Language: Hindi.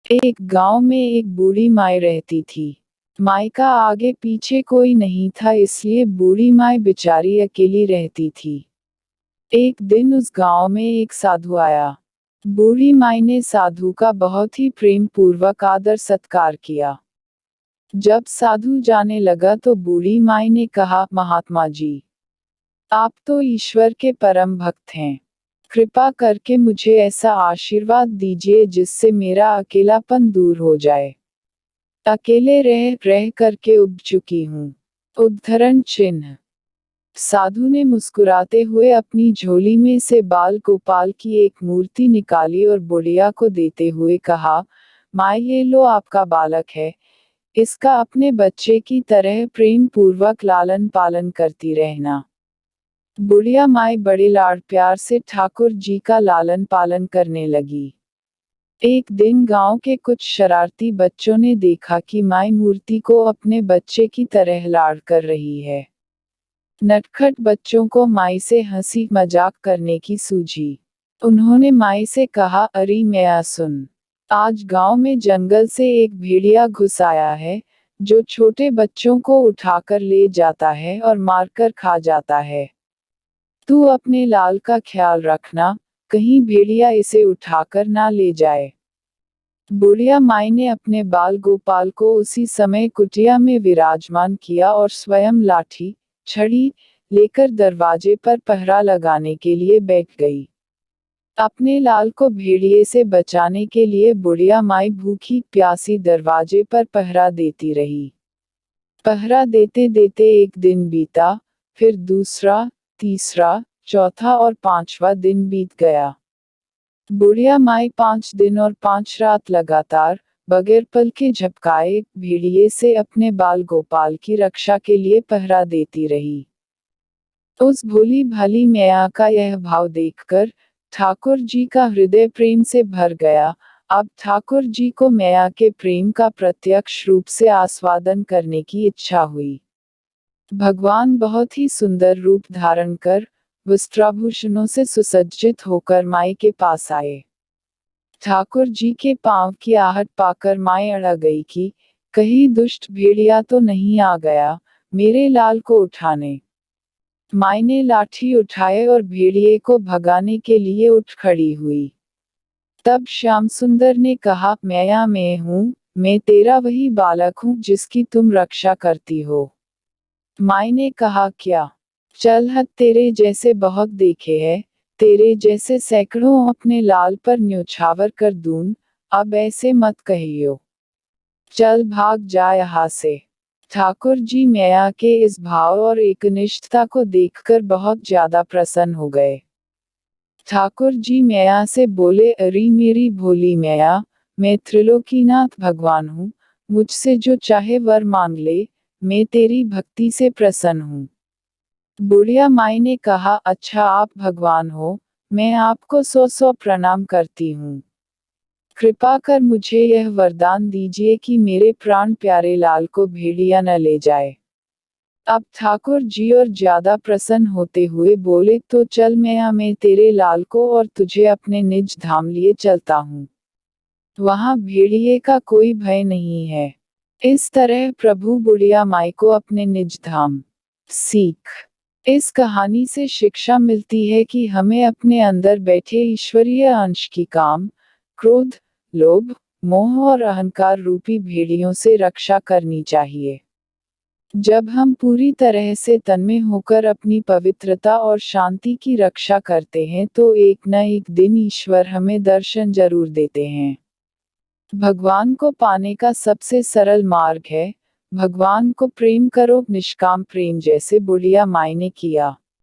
एक गांव में एक बूढ़ी माई रहती थी। माई का आगे पीछे कोई नहीं था, इसलिए बूढ़ी माई बेचारी अकेली रहती थी। एक दिन उस गांव में एक साधु आया। बूढ़ी माई ने साधु का बहुत ही प्रेम पूर्वक आदर सत्कार किया। जब साधु जाने लगा तो बूढ़ी माई ने कहा, महात्मा जी, आप तो ईश्वर के परम भक्त हैं। कृपा करके मुझे ऐसा आशीर्वाद दीजिए जिससे मेरा अकेलापन दूर हो जाए। अकेले रह रह करके उब चुकी हूँ। उद्धरण चिन्ह। साधु ने मुस्कुराते हुए अपनी झोली में से बाल गोपाल की एक मूर्ति निकाली और बुढ़िया को देते हुए कहा, माँ ये लो आपका बालक है, इसका अपने बच्चे की तरह प्रेम पूर्वक लालन पालन करती रहना। बुढ़िया माई बड़े लाड़ प्यार से ठाकुर जी का लालन पालन करने लगी। एक दिन गांव के कुछ शरारती बच्चों ने देखा कि माई मूर्ति को अपने बच्चे की तरह लाड़ कर रही है। नटखट बच्चों को माई से हंसी मजाक करने की सूझी। उन्होंने माई से कहा, अरे मैया सुन, आज गांव में जंगल से एक भेड़िया घुस आया है, जो छोटे बच्चों को उठाकर ले जाता है और मारकर खा जाता है। तू अपने लाल का ख्याल रखना, कहीं भेड़िया इसे उठाकर ना ले जाए। बुढ़िया माई ने अपने बाल गोपाल को उसी समय कुटिया में विराजमान किया और स्वयं लाठी, छड़ी लेकर दरवाजे पर पहरा लगाने के लिए बैठ गई। अपने लाल को भेड़िए से बचाने के लिए बुढ़िया माई भूखी प्यासी दरवाजे पर पहरा देती रही। पहरा देते देते एक दिन बीता, फिर दूसरा, तीसरा, चौथा और पांचवा दिन बीत गया। बुढ़िया माई 5 दिन और 5 रात लगातार, बगैर पल के झपकाए, भेड़िए से अपने बाल गोपाल की रक्षा के लिए पहरा देती रही। उस भोली भाली मैया का यह भाव देखकर ठाकुर जी का हृदय प्रेम से भर गया। अब ठाकुर जी को मैया के प्रेम का प्रत्यक्ष रूप से आस्वादन करने की इच्छा हुई। भगवान बहुत ही सुंदर रूप धारण कर, वस्त्राभूषणों से सुसज्जित होकर माई के पास आए। ठाकुर जी के पांव की आहट पाकर माई अड़ा गई कि कहीं दुष्ट भेड़िया तो नहीं आ गया मेरे लाल को उठाने। माई ने लाठी उठाए और भेड़िए को भगाने के लिए उठ खड़ी हुई। तब श्याम सुंदर ने कहा, मैया मैं हूँ, मैं तेरा वही बालक हूँ जिसकी तुम रक्षा करती हो। माई ने कहा, क्या? चल हट, तेरे जैसे बहुत देखे हैं, तेरे जैसे सैकड़ों अपने लाल पर न्योछावर कर दूं, अब ऐसे मत कहियो। चल भाग जा यहाँ से। ठाकुर जी मैया के इस भाव और एकनिष्ठता को देखकर बहुत ज्यादा प्रसन्न हो गए। ठाकुर जी मैया से बोले, अरे मेरी भोली मैया, मैं त्रिलोकीनाथ भगवान हूँ, मुझसे जो चाहे वर मांग ले, मैं तेरी भक्ति से प्रसन्न हूँ। बुढ़िया माई ने कहा, अच्छा आप भगवान हो, मैं आपको 100 प्रणाम करती हूँ। कृपा कर मुझे यह वरदान दीजिए कि मेरे प्राण प्यारे लाल को भेड़िया न ले जाए। अब ठाकुर जी और ज्यादा प्रसन्न होते हुए बोले, तो चल मैं तेरे लाल को और तुझे अपने निज धाम लिए चलता हूँ। वहाँ भेड़िए का कोई भय नहीं है। इस तरह प्रभु बुढ़िया माई को अपने निज धाम। सीख। इस कहानी से शिक्षा मिलती है कि हमें अपने अंदर बैठे ईश्वरीय अंश की काम, क्रोध, लोभ, मोह और अहंकार रूपी भेड़ियों से रक्षा करनी चाहिए। जब हम पूरी तरह से तन्मय होकर अपनी पवित्रता और शांति की रक्षा करते हैं तो एक न एक दिन ईश्वर हमें दर्शन जरूर देते हैं। भगवान को पाने का सबसे सरल मार्ग है, भगवान को प्रेम करो निष्काम प्रेम, जैसे बुढ़िया माई ने किया।